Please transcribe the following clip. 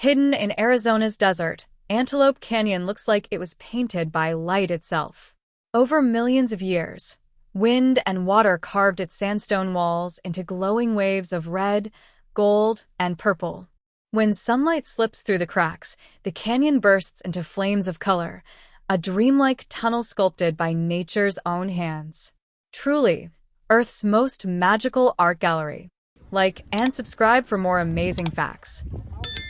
Hidden in Arizona's desert, Antelope Canyon looks like it was painted by light itself. Over millions of years, wind and water carved its sandstone walls into glowing waves of red, gold, and purple. When sunlight slips through the cracks, the canyon bursts into flames of color, a dreamlike tunnel sculpted by nature's own hands. Truly, Earth's most magical art gallery. Like and subscribe for more amazing facts.